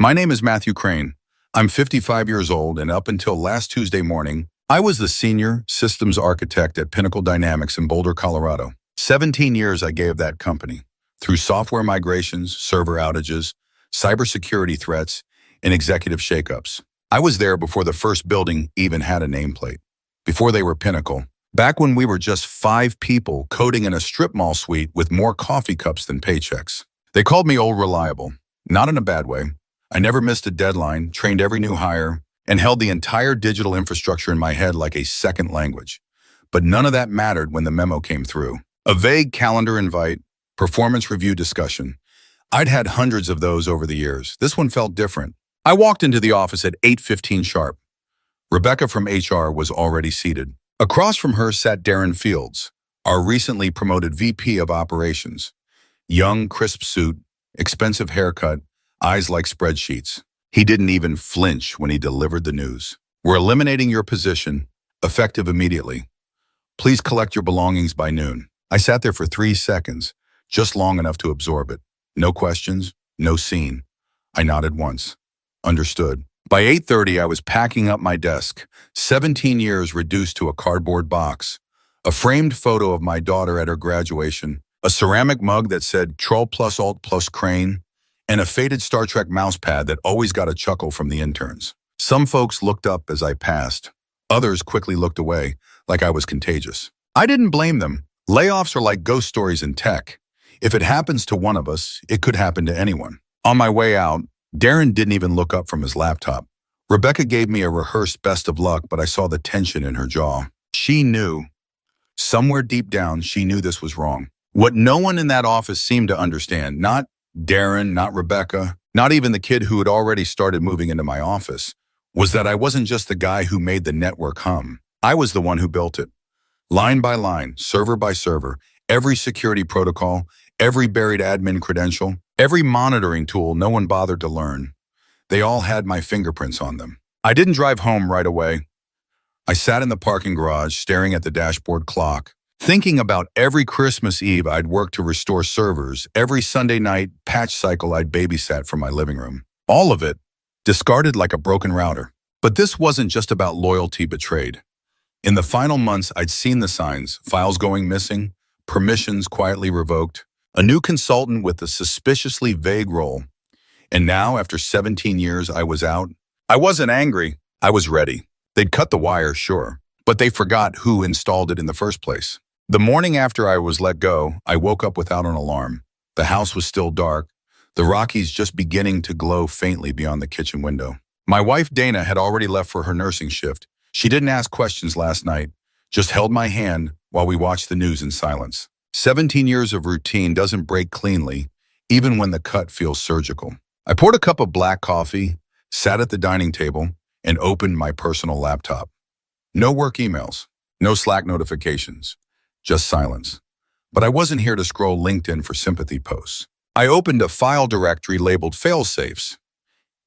My name is Matthew Crane. I'm 55 years old, and up until last Tuesday morning, I was the senior systems architect at Pinnacle Dynamics in Boulder, Colorado. 17 years I gave that company, through software migrations, server outages, cybersecurity threats, and executive shakeups. I was there before the first building even had a nameplate, before they were Pinnacle, back when we were just 5 people coding in a strip mall suite with more coffee cups than paychecks. They called me old reliable, not in a bad way. I never missed a deadline, trained every new hire, and held the entire digital infrastructure in my head like a second language. But none of that mattered when the memo came through. A vague calendar invite, performance review discussion. I'd had hundreds of those over the years. This one felt different. I walked into the office at 8:15 sharp. Rebecca from HR was already seated. Across from her sat Darren Fields, our recently promoted VP of Operations. Young, crisp suit, expensive haircut, eyes like spreadsheets. He didn't even flinch when he delivered the news. We're eliminating your position, effective immediately. Please collect your belongings by noon. I sat there for 3 seconds, just long enough to absorb it. No questions, no scene. I nodded once. Understood. By 8:30, I was packing up my desk, 17 years reduced to a cardboard box, a framed photo of my daughter at her graduation, a ceramic mug that said Troll plus Alt plus Crane, and a faded Star Trek mousepad that always got a chuckle from the interns. Some folks looked up as I passed. Others quickly looked away, like I was contagious. I didn't blame them. Layoffs are like ghost stories in tech. If it happens to one of us, it could happen to anyone. On my way out, Darren didn't even look up from his laptop. Rebecca gave me a rehearsed best of luck, but I saw the tension in her jaw. She knew. Somewhere deep down, she knew this was wrong. What no one in that office seemed to understand, not Darren, not Rebecca, not even the kid who had already started moving into my office, was that I wasn't just the guy who made the network hum. I was the one who built it. Line by line, server by server, every security protocol, every buried admin credential, every monitoring tool no one bothered to learn. They all had my fingerprints on them. I didn't drive home right away. I sat in the parking garage staring at the dashboard clock, thinking about every Christmas Eve I'd worked to restore servers, every Sunday night patch cycle I'd babysat from my living room. All of it discarded like a broken router. But this wasn't just about loyalty betrayed. In the final months, I'd seen the signs: files going missing, permissions quietly revoked, a new consultant with a suspiciously vague role. And now, after 17 years, I was out. I wasn't angry. I was ready. They'd cut the wire, sure, but they forgot who installed it in the first place. The morning after I was let go, I woke up without an alarm. The house was still dark, the Rockies just beginning to glow faintly beyond the kitchen window. My wife, Dana, had already left for her nursing shift. She didn't ask questions last night, just held my hand while we watched the news in silence. 17 years of routine doesn't break cleanly, even when the cut feels surgical. I poured a cup of black coffee, sat at the dining table, and opened my personal laptop. No work emails, no Slack notifications, just silence. But I wasn't here to scroll LinkedIn for sympathy posts. I opened a file directory labeled failsafes.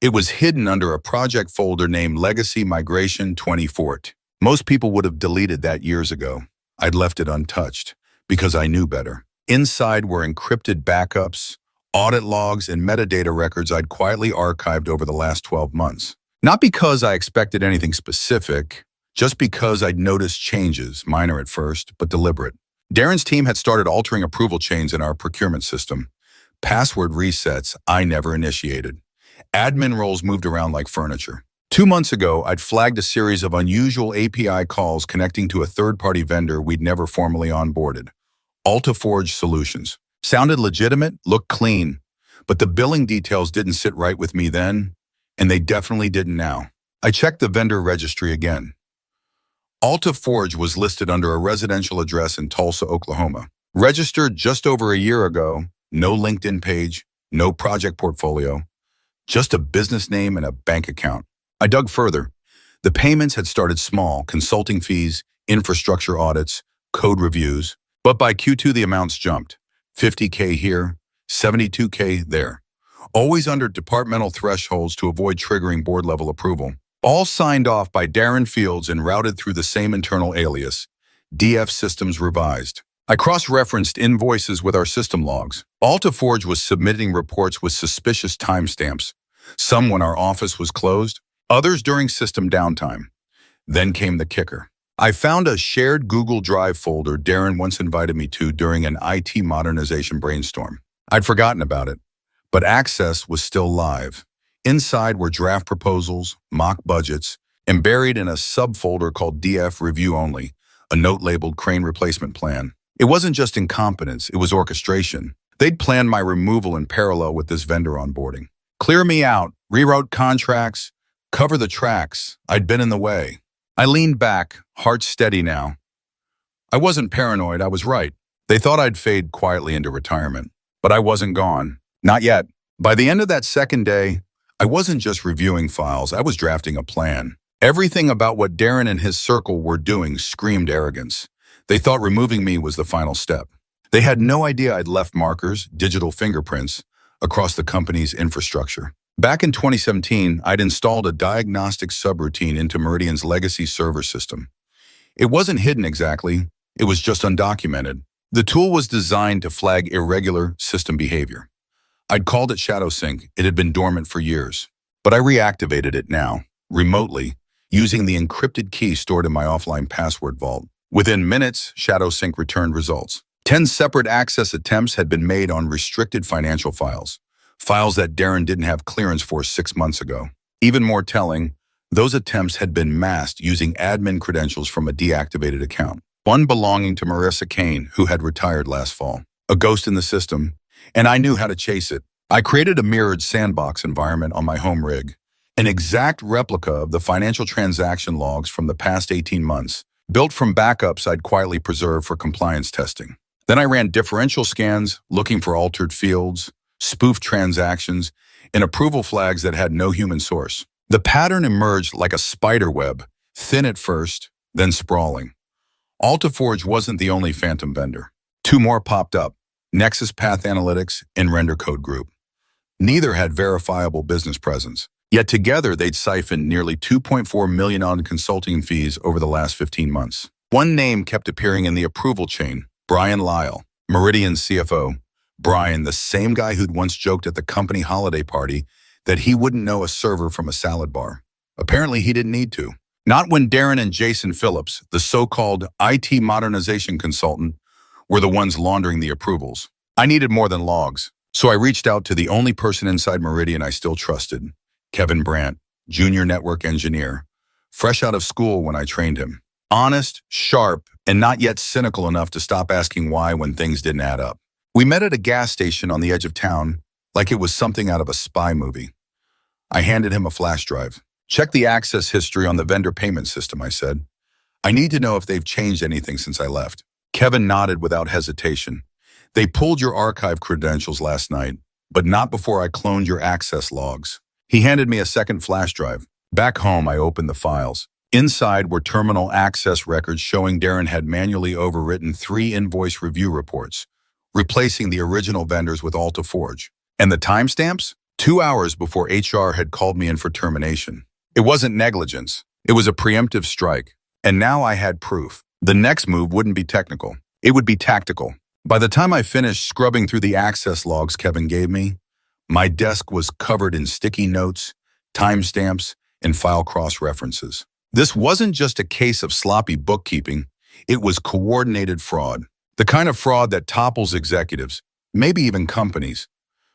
It was hidden under a project folder named Legacy Migration 2014. Most people would have deleted that years ago. I'd left it untouched because I knew better. Inside were encrypted backups, audit logs, and metadata records I'd quietly archived over the last 12 months. Not because I expected anything specific, just because I'd noticed changes, minor at first, but deliberate. Darren's team had started altering approval chains in our procurement system. Password resets I never initiated. Admin roles moved around like furniture. 2 months ago, I'd flagged a series of unusual API calls connecting to a third-party vendor we'd never formally onboarded. Unauthorized solutions. Sounded legitimate, looked clean, but the billing details didn't sit right with me then, and they definitely didn't now. I checked the vendor registry again. Unauthorized was listed under a residential address in Tulsa, Oklahoma. Registered just over a year ago, no LinkedIn page, no project portfolio, just a business name and a bank account. I dug further. The payments had started small: consulting fees, infrastructure audits, code reviews. But by Q2, the amounts jumped. $50K here, $72K there. Always under departmental thresholds to avoid triggering board-level approval. All signed off by Darren Fields and routed through the same internal alias, DF Systems Revised. I cross-referenced invoices with our system logs. Unauthorized was submitting reports with suspicious timestamps, Some when our office was closed, others during system downtime. Then came the kicker. I found a shared Google Drive folder Darren once invited me to during an IT modernization brainstorm. I'd forgotten about it, but access was still live. Inside were draft proposals, mock budgets, and buried in a subfolder called DF Review Only, a note labeled Crane Replacement Plan. It wasn't just incompetence, it was orchestration. They'd planned my removal in parallel with this vendor onboarding. Clear me out, reroute contracts, cover the tracks. I'd been in the way. I leaned back, heart steady now. I wasn't paranoid, I was right. They thought I'd fade quietly into retirement. But I wasn't gone. Not yet. By the end of that second day, I wasn't just reviewing files, I was drafting a plan. Everything about what Darren and his circle were doing screamed arrogance. They thought removing me was the final step. They had no idea I'd left markers, digital fingerprints, across the company's infrastructure. Back in 2017, I'd installed a diagnostic subroutine into Meridian's legacy server system. It wasn't hidden exactly, it was just undocumented. The tool was designed to flag irregular system behavior. I'd called it ShadowSync. It had been dormant for years. But I reactivated it now, remotely, using the encrypted key stored in my offline password vault. Within minutes, ShadowSync returned results. 10 separate access attempts had been made on restricted financial files that Darren didn't have clearance for 6 months ago. Even more telling, those attempts had been masked using admin credentials from a deactivated account. One belonging to Marissa Kane, who had retired last fall. A ghost in the system, and I knew how to chase it. I created a mirrored sandbox environment on my home rig, an exact replica of the financial transaction logs from the past 18 months, built from backups I'd quietly preserved for compliance testing. Then I ran differential scans, looking for altered fields, spoofed transactions, and approval flags that had no human source. The pattern emerged like a spider web, thin at first, then sprawling. Altiforge wasn't the only phantom vendor. 2 more popped up, Nexus Path Analytics and Render Code Group. Neither had verifiable business presence, yet together they'd siphoned nearly $2.4 million on consulting fees over the last 15 months. One name kept appearing in the approval chain, Brian Lyle, Meridian's CFO. Brian, the same guy who'd once joked at the company holiday party that he wouldn't know a server from a salad bar. Apparently he didn't need to. Not when Darren and Jason Phillips, the so-called IT modernization consultant, were the ones laundering the approvals. I needed more than logs, so I reached out to the only person inside Meridian I still trusted, Kevin Brandt, junior network engineer, fresh out of school when I trained him. Honest, sharp, and not yet cynical enough to stop asking why when things didn't add up. We met at a gas station on the edge of town, like it was something out of a spy movie. I handed him a flash drive. Check the access history on the vendor payment system, I said. I need to know if they've changed anything since I left. Kevin nodded without hesitation. They pulled your archive credentials last night, but not before I cloned your access logs. He handed me a second flash drive. Back home, I opened the files. Inside were terminal access records showing Darren had manually overwritten 3 invoice review reports, replacing the original vendors with Altiforge. And the timestamps? 2 hours before HR had called me in for termination. It wasn't negligence. It was a preemptive strike. And now I had proof. The next move wouldn't be technical. It would be tactical. By the time I finished scrubbing through the access logs Kevin gave me, my desk was covered in sticky notes, timestamps, and file cross-references. This wasn't just a case of sloppy bookkeeping. It was coordinated fraud. The kind of fraud that topples executives, maybe even companies.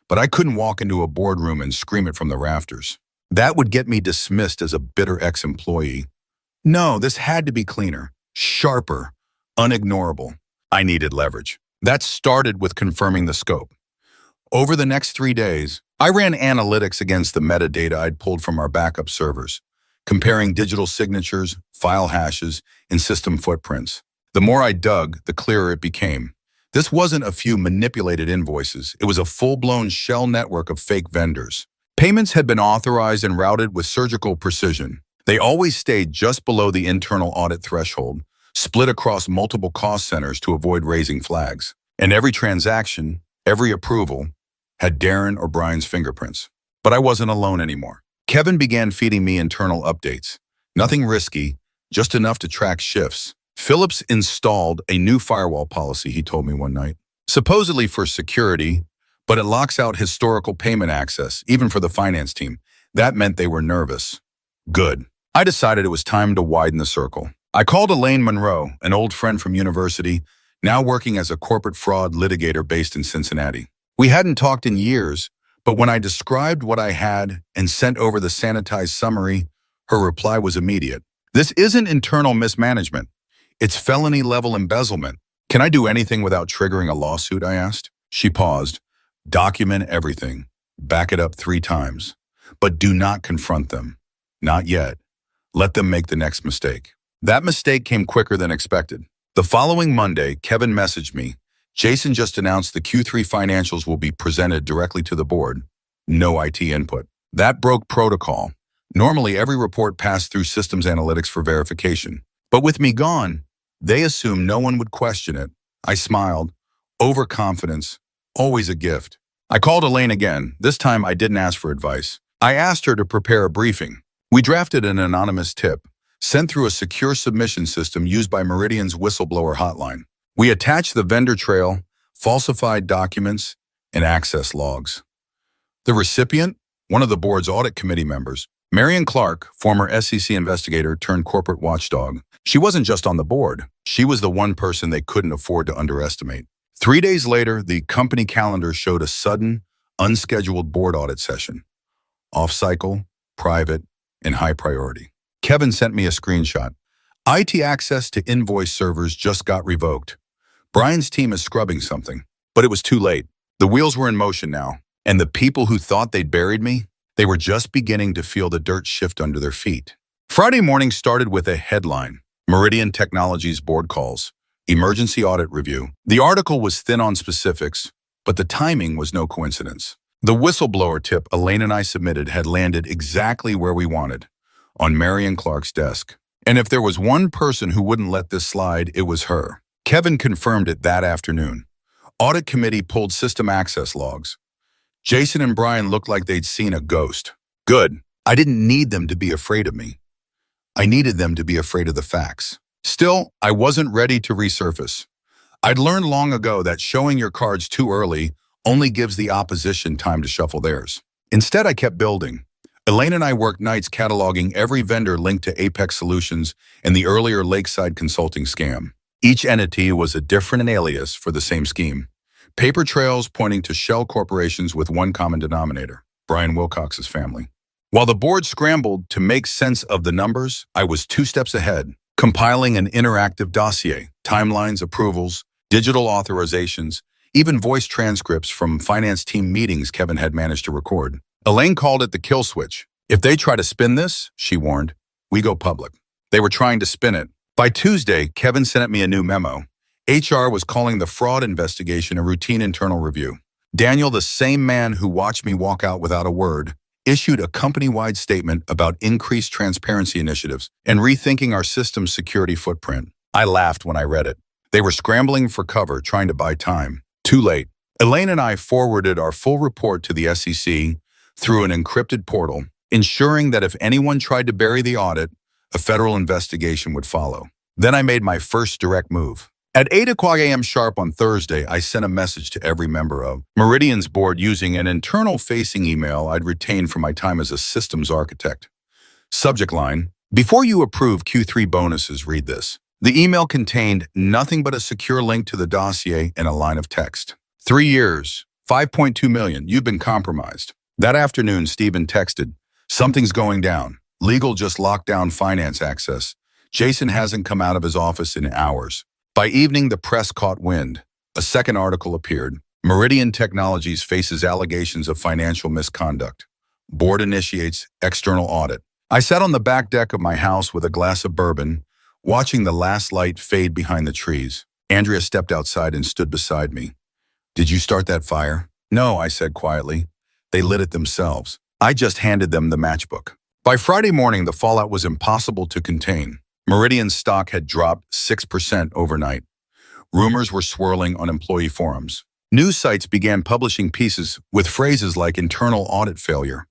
But I couldn't walk into a boardroom and scream it from the rafters. That would get me dismissed as a bitter ex-employee. No, this had to be cleaner, sharper, unignorable. I needed leverage. That started with confirming the scope. Over the next 3 days, I ran analytics against the metadata I'd pulled from our backup servers, comparing digital signatures, file hashes, and system footprints. The more I dug, the clearer it became. This wasn't a few manipulated invoices. It was a full-blown shell network of fake vendors. Payments had been authorized and routed with surgical precision. They always stayed just below the internal audit threshold, split across multiple cost centers to avoid raising flags. And every transaction, every approval, had Darren or Brian's fingerprints. But I wasn't alone anymore. Kevin began feeding me internal updates. Nothing risky, just enough to track shifts. Phillips installed a new firewall policy, he told me one night. Supposedly for security, but it locks out historical payment access, even for the finance team. That meant they were nervous. Good. I decided it was time to widen the circle. I called Elaine Monroe, an old friend from university, now working as a corporate fraud litigator based in Cincinnati. We hadn't talked in years, but when I described what I had and sent over the sanitized summary, her reply was immediate. This isn't internal mismanagement. It's felony-level embezzlement. Can I do anything without triggering a lawsuit, I asked. She paused. Document everything. Back it up 3 times. But do not confront them. Not yet. Let them make the next mistake. That mistake came quicker than expected. The following Monday, Kevin messaged me. Jason just announced the Q3 financials will be presented directly to the board. No IT input. That broke protocol. Normally, every report passed through systems analytics for verification. But with me gone, they assumed no one would question it. I smiled. Overconfidence, always a gift. I called Elaine again. This time, I didn't ask for advice. I asked her to prepare a briefing. We drafted an anonymous tip, sent through a secure submission system used by Meridian's whistleblower hotline. We attached the vendor trail, falsified documents, and access logs. The recipient, one of the board's audit committee members, Marion Clark, former SEC investigator turned corporate watchdog. She wasn't just on the board. She was the one person they couldn't afford to underestimate. 3 days later, the company calendar showed a sudden, unscheduled board audit session. Off-cycle, private, and high priority. Kevin sent me a screenshot. IT access to invoice servers just got revoked. Brian's team is scrubbing something, but it was too late. The wheels were in motion now, and the people who thought they'd buried me, they were just beginning to feel the dirt shift under their feet. Friday morning started with a headline, Meridian Technologies board calls, emergency audit review. The article was thin on specifics, but the timing was no coincidence. The whistleblower tip Elaine and I submitted had landed exactly where we wanted, on Marion Clark's desk. And if there was one person who wouldn't let this slide, it was her. Kevin confirmed it that afternoon. Audit committee pulled system access logs. Jason and Brian looked like they'd seen a ghost. Good. I didn't need them to be afraid of me. I needed them to be afraid of the facts. Still, I wasn't ready to resurface. I'd learned long ago that showing your cards too early only gives the opposition time to shuffle theirs. Instead, I kept building. Elaine and I worked nights cataloging every vendor linked to Apex Solutions and the earlier Lakeside Consulting scam. Each entity was a different alias for the same scheme. Paper trails pointing to shell corporations with one common denominator, Brian Wilcox's family. While the board scrambled to make sense of the numbers, I was 2 steps ahead, compiling an interactive dossier, timelines, approvals, digital authorizations, even voice transcripts from finance team meetings Kevin had managed to record. Elaine called it the kill switch. If they try to spin this, she warned, we go public. They were trying to spin it. By Tuesday, Kevin sent me a new memo. HR was calling the fraud investigation a routine internal review. Daniel, the same man who watched me walk out without a word, issued a company-wide statement about increased transparency initiatives and rethinking our system's security footprint. I laughed when I read it. They were scrambling for cover, trying to buy time. Too late. Elaine and I forwarded our full report to the SEC through an encrypted portal, ensuring that if anyone tried to bury the audit, a federal investigation would follow. Then I made my first direct move. At 8 a.m. sharp on Thursday, I sent a message to every member of Meridian's board using an internal-facing email I'd retained from my time as a systems architect. Subject line, before you approve Q3 bonuses, read this. The email contained nothing but a secure link to the dossier and a line of text. 3 years, $5.2 million, you've been compromised. That afternoon, Stephen texted, something's going down. Legal just locked down finance access. Jason hasn't come out of his office in hours. By evening, the press caught wind. A second article appeared. Meridian Technologies faces allegations of financial misconduct. Board initiates external audit. I sat on the back deck of my house with a glass of bourbon, watching the last light fade behind the trees. Andrea stepped outside and stood beside me. Did you start that fire? No, I said quietly. They lit it themselves. I just handed them the matchbook. By Friday morning, the fallout was impossible to contain. Meridian's stock had dropped 6% overnight. Rumors were swirling on employee forums. News sites began publishing pieces with phrases like internal audit failure,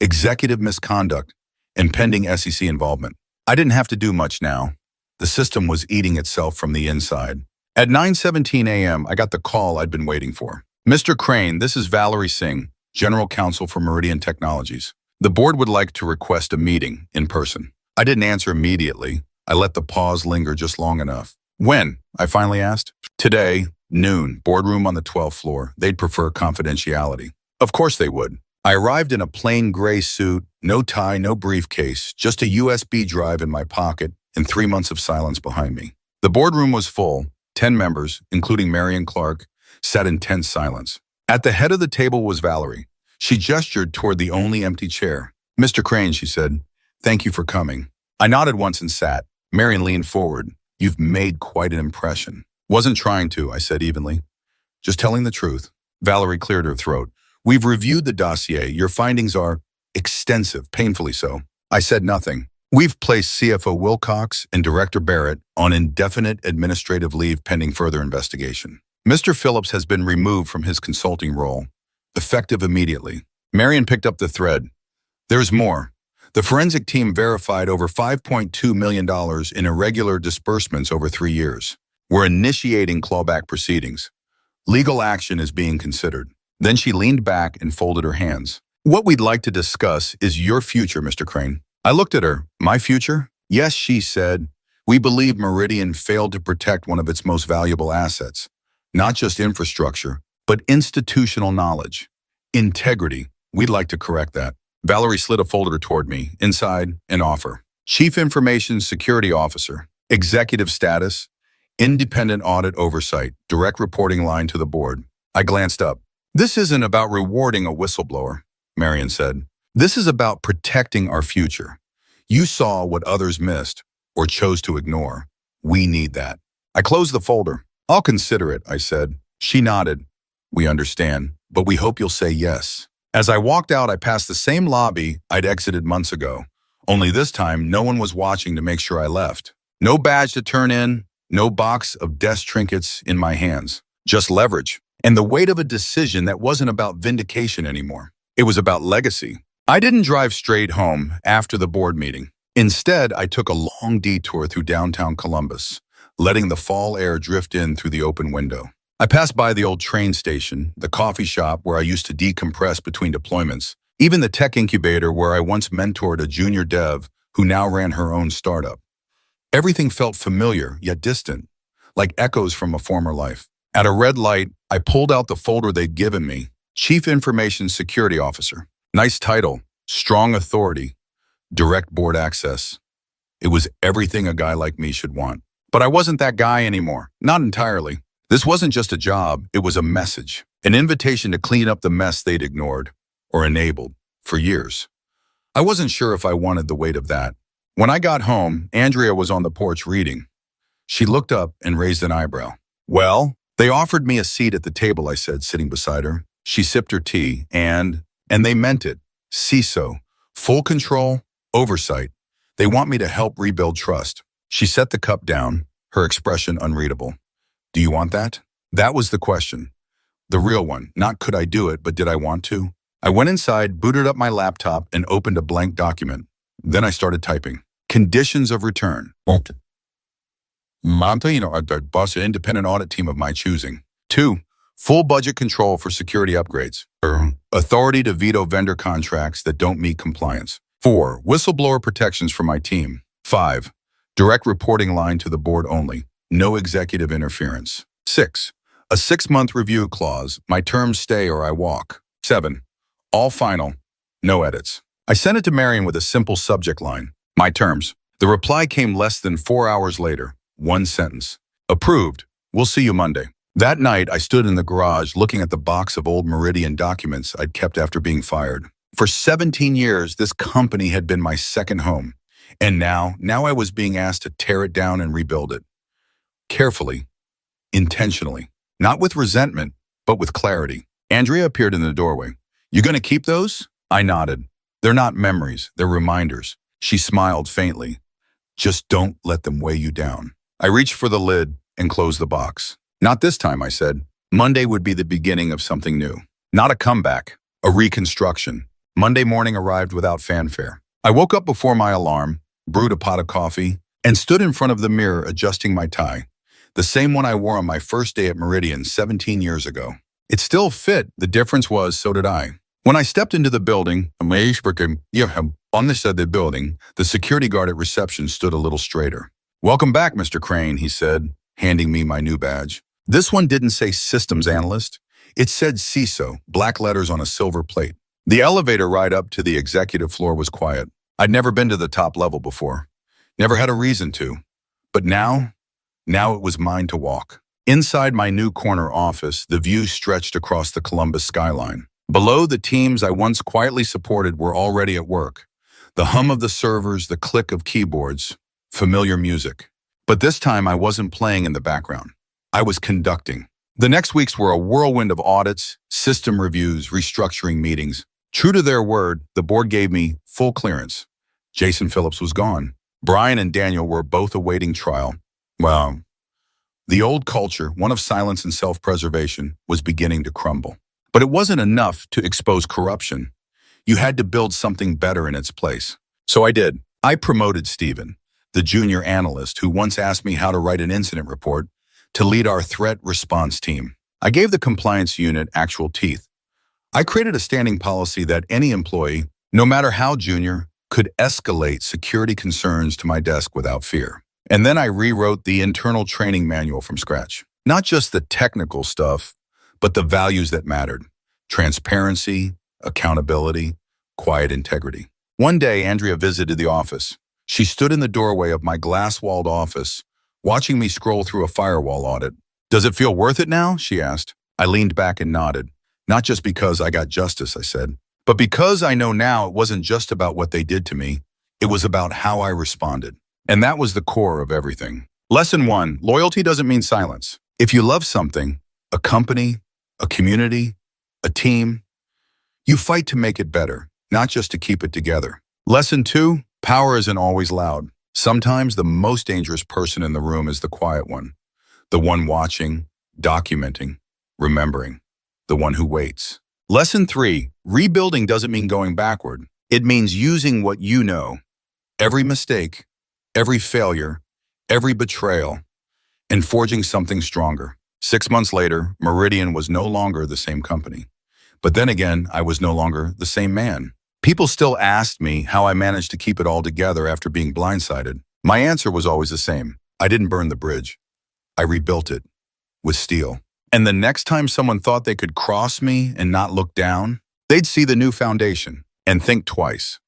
executive misconduct, and pending SEC involvement. I didn't have to do much now. The system was eating itself from the inside. At 9:17 a.m., I got the call I'd been waiting for. Mr. Crane, this is Valerie Singh, General Counsel for Meridian Technologies. The board would like to request a meeting in person. I didn't answer immediately. I let the pause linger just long enough. When? I finally asked. Today, noon, boardroom on the 12th floor. They'd prefer confidentiality. Of course they would. I arrived in a plain gray suit, no tie, no briefcase, just a USB drive in my pocket and 3 months of silence behind me. The boardroom was full. 10 members, including Marion Clark, sat in tense silence. At the head of the table was Valerie. She gestured toward the only empty chair. Mr. Crane, she said, thank you for coming. I nodded once and sat. Marion leaned forward. You've made quite an impression. Wasn't trying to, I said evenly. Just telling the truth. Valerie cleared her throat. We've reviewed the dossier. Your findings are extensive, painfully so. I said nothing. We've placed CFO Wilcox and Director Barrett on indefinite administrative leave pending further investigation. Mr. Phillips has been removed from his consulting role, effective immediately. Marion picked up the thread. There's more. The forensic team verified over $5.2 million in irregular disbursements over 3 years. We're initiating clawback proceedings. Legal action is being considered. Then she leaned back and folded her hands. What we'd like to discuss is your future, Mr. Crane. I looked at her. My future? Yes, she said. We believe Meridian failed to protect one of its most valuable assets. Not just infrastructure, but institutional knowledge. Integrity. We'd like to correct that. Valerie slid a folder toward me. Inside, an offer. Chief Information Security Officer. Executive status. Independent audit oversight. Direct reporting line to the board. I glanced up. This isn't about rewarding a whistleblower, Marion said. This is about protecting our future. You saw what others missed or chose to ignore. We need that. I closed the folder. I'll consider it, I said. She nodded. We understand, but we hope you'll say yes. As I walked out, I passed the same lobby I'd exited months ago. Only this time, no one was watching to make sure I left. No badge to turn in, no box of desk trinkets in my hands. Just leverage. And the weight of a decision that wasn't about vindication anymore. It was about legacy. I didn't drive straight home after the board meeting. Instead, I took a long detour through downtown Columbus, letting the fall air drift in through the open window. I passed by the old train station, the coffee shop where I used to decompress between deployments, even the tech incubator where I once mentored a junior dev who now ran her own startup. Everything felt familiar, yet distant, like echoes from a former life. At a red light, I pulled out the folder they'd given me, Chief Information Security Officer. Nice title, strong authority, direct board access. It was everything a guy like me should want. But I wasn't that guy anymore, not entirely. This wasn't just a job, it was a message, an invitation to clean up the mess they'd ignored or enabled for years. I wasn't sure if I wanted the weight of that. When I got home, Andrea was on the porch reading. She looked up and raised an eyebrow. Well, they offered me a seat at the table, I said, sitting beside her. She sipped her tea, and they meant it. CISO, full control, oversight. They want me to help rebuild trust. She set the cup down, her expression unreadable. Do you want that? That was the question. The real one. Not could I do it, but did I want to? I went inside, booted up my laptop, and opened a blank document. Then I started typing. Conditions of return. Boss an independent audit team of my choosing. 2. Full budget control for security upgrades. Authority to veto vendor contracts that don't meet compliance. 4. Whistleblower protections for my team. 5. Direct reporting line to the board only. No executive interference. 6. A 6-month review clause. My terms stay or I walk. 7. All final. No edits. I sent it to Marion with a simple subject line. My terms. The reply came less than 4 hours later. 1 sentence. Approved. We'll see you Monday. That night, I stood in the garage looking at the box of old Meridian documents I'd kept after being fired. For 17 years, this company had been my second home. And now I was being asked to tear it down and rebuild it. Carefully, intentionally, not with resentment, but with clarity. Andrea appeared in the doorway. You gonna keep those? I nodded. They're not memories, they're reminders. She smiled faintly. Just don't let them weigh you down. I reached for the lid and closed the box. Not this time, I said. Monday would be the beginning of something new. Not a comeback, a reconstruction. Monday morning arrived without fanfare. I woke up before my alarm, brewed a pot of coffee, and stood in front of the mirror adjusting my tie. The same one I wore on my first day at Meridian 17 years ago. It still fit. The difference was, so did I. When I stepped into the building, on the side of the building, the security guard at reception stood a little straighter. "Welcome back, Mr. Crane," he said, handing me my new badge. This one didn't say systems analyst. It said CISO, black letters on a silver plate. The elevator ride up to the executive floor was quiet. I'd never been to the top level before. Never had a reason to. But now it was mine to walk. Inside my new corner office, the view stretched across the Columbus skyline. Below, the teams I once quietly supported were already at work. The hum of the servers, the click of keyboards, familiar music. But this time I wasn't playing in the background. I was conducting. The next weeks were a whirlwind of audits, system reviews, restructuring meetings. True to their word, the board gave me full clearance. Jason Phillips was gone. Brian and Daniel were both awaiting trial. Well, the old culture, one of silence and self-preservation, was beginning to crumble. But it wasn't enough to expose corruption. You had to build something better in its place. So I did. I promoted Stephen, the junior analyst who once asked me how to write an incident report, to lead our threat response team. I gave the compliance unit actual teeth. I created a standing policy that any employee, no matter how junior, could escalate security concerns to my desk without fear. And then I rewrote the internal training manual from scratch. Not just the technical stuff, but the values that mattered. Transparency, accountability, quiet integrity. One day, Andrea visited the office. She stood in the doorway of my glass-walled office, watching me scroll through a firewall audit. "Does it feel worth it now?" she asked. I leaned back and nodded. "Not just because I got justice," I said, "but because I know now it wasn't just about what they did to me. It was about how I responded." And that was the core of everything. Lesson 1, loyalty doesn't mean silence. If you love something, a company, a community, a team, you fight to make it better, not just to keep it together. Lesson 2, power isn't always loud. Sometimes the most dangerous person in the room is the quiet one. The one watching, documenting, remembering. The one who waits. Lesson 3, rebuilding doesn't mean going backward. It means using what you know. Every mistake, every failure, every betrayal, and forging something stronger. 6 months later, Meridian was no longer the same company. But then again, I was no longer the same man. People still asked me how I managed to keep it all together after being blindsided. My answer was always the same. I didn't burn the bridge. I rebuilt it with steel. And the next time someone thought they could cross me and not look down, they'd see the new foundation and think twice.